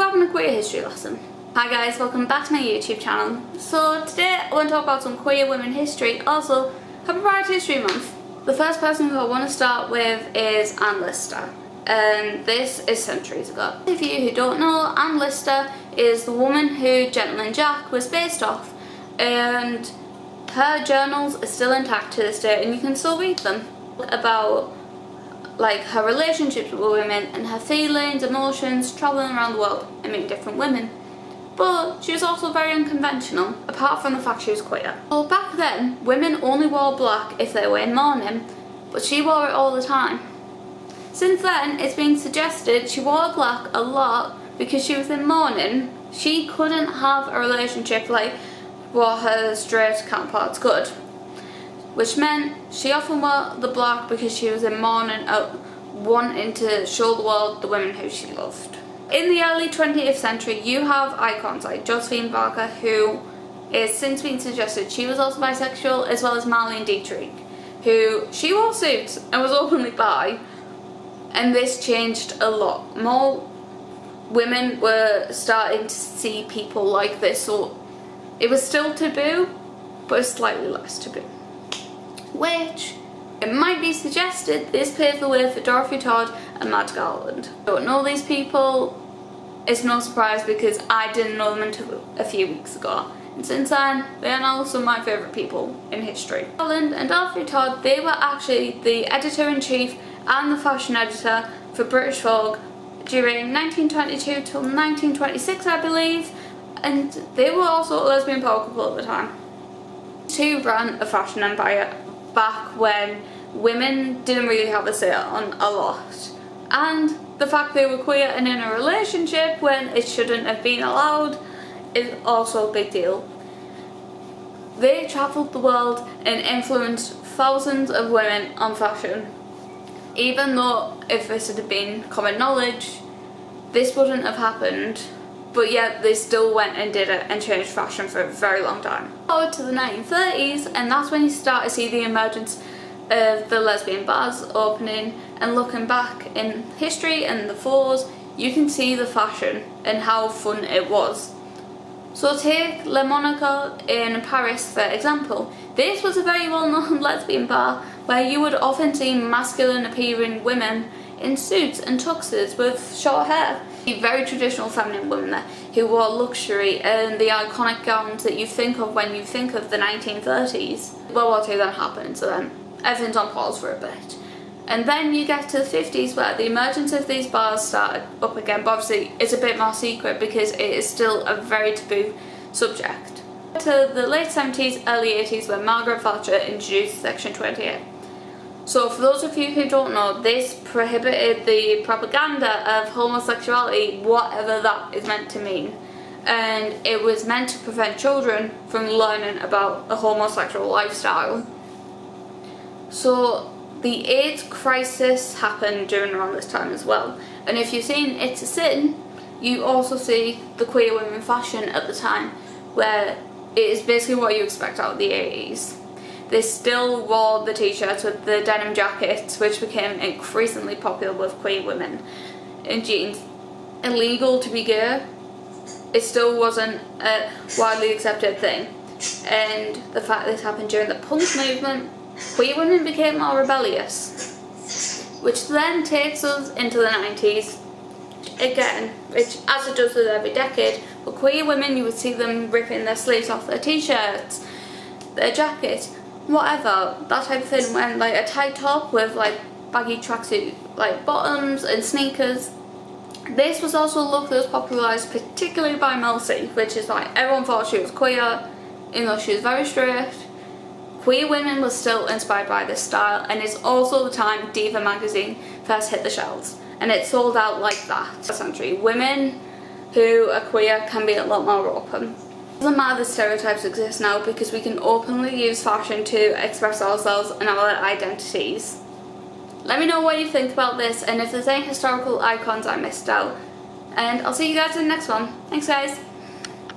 we're having a queer history lesson. Hi guys, welcome back to my YouTube channel. So today I want to talk about some queer women history, also happy Pride History Month. The first person who I want to start with is Anne Lister. This is centuries ago. If you who don't know, Anne Lister is the woman who Gentleman Jack was based off, and her journals are still intact to this day and you can still read them. About like her relationships with women and her feelings, emotions, travelling around the world and meeting different women. But she was also very unconventional, apart from the fact she was queer. Well, back then, women only wore black if they were in mourning, but she wore it all the time. Since then, it's been suggested she wore black a lot because she was in mourning. She couldn't have a relationship like what her straight counterparts could, which meant she often wore the black because she was in mourning, wanting to show the world the women who she loved. In the early 20th century, you have icons like Josephine Baker, who is since been suggested she was also bisexual, as well as Marlene Dietrich, who she wore suits and was openly bi, and this changed a lot. More women were starting to see people like this, so it was still taboo, but it was slightly less taboo. Which, it might be suggested, this paved the way for Dorothy Todd and Mad Garland. Don't know these people, it's no surprise because I didn't know them until a few weeks ago. And since then, they are now some of my favourite people in history. Garland and Dorothy Todd, they were actually the editor-in-chief and the fashion editor for British Vogue during 1922 till 1926, I believe, and they were also a lesbian power couple at the time. Two ran a fashion empire back when women didn't really have a say on a lot, and the fact they were queer and in a relationship when it shouldn't have been allowed is also a big deal. They travelled the world and influenced thousands of women on fashion, even though if this had been common knowledge this wouldn't have happened, but yet they still went and did it and changed fashion for a very long time. Forward to the 1930s, and that's when you start to see the emergence of the lesbian bars opening, and looking back in history and the photos, you can see the fashion and how fun it was. So take Le Monaco in Paris for example. This was a very well-known lesbian bar where you would often see masculine appearing women in suits and tuxes with short hair. Very traditional feminine women there who wore luxury and the iconic gowns that you think of when you think of the 1930s. World War II then happened, so then everything's on pause for a bit. And then you get to the 50s where the emergence of these bars started up again, but obviously it's a bit more secret because it is still a very taboo subject. To the late 70s, early 80s when Margaret Thatcher introduced Section 28. So for those of you who don't know, this prohibited the propaganda of homosexuality, whatever that is meant to mean. And it was meant to prevent children from learning about a homosexual lifestyle. So the AIDS crisis happened during around this time as well. And if you've seen It's a Sin, you also see the queer women fashion at the time, where it is basically what you expect out of the 80s. They still wore the t-shirts with the denim jackets, which became increasingly popular with queer women, and jeans. Illegal to be gay, it still wasn't a widely accepted thing. And the fact this happened during the punk movement, queer women became more rebellious. Which then takes us into the 90s, again, which as it does with every decade, but queer women, you would see them ripping their sleeves off their t-shirts, their jackets, whatever, that type of thing, when like a tight top with like baggy tracksuit like bottoms and sneakers. This was also a look that was popularised particularly by Mel C, which is like everyone thought she was queer, even though she was very straight. Queer women were still inspired by this style, and it's also the time Diva magazine first hit the shelves, and it sold out like that. Century, women who are queer can be a lot more open. It doesn't matter the stereotypes exist now because we can openly use fashion to express ourselves and our identities. Let me know what you think about this and if there's any historical icons I missed out. And I'll see you guys in the next one. Thanks guys!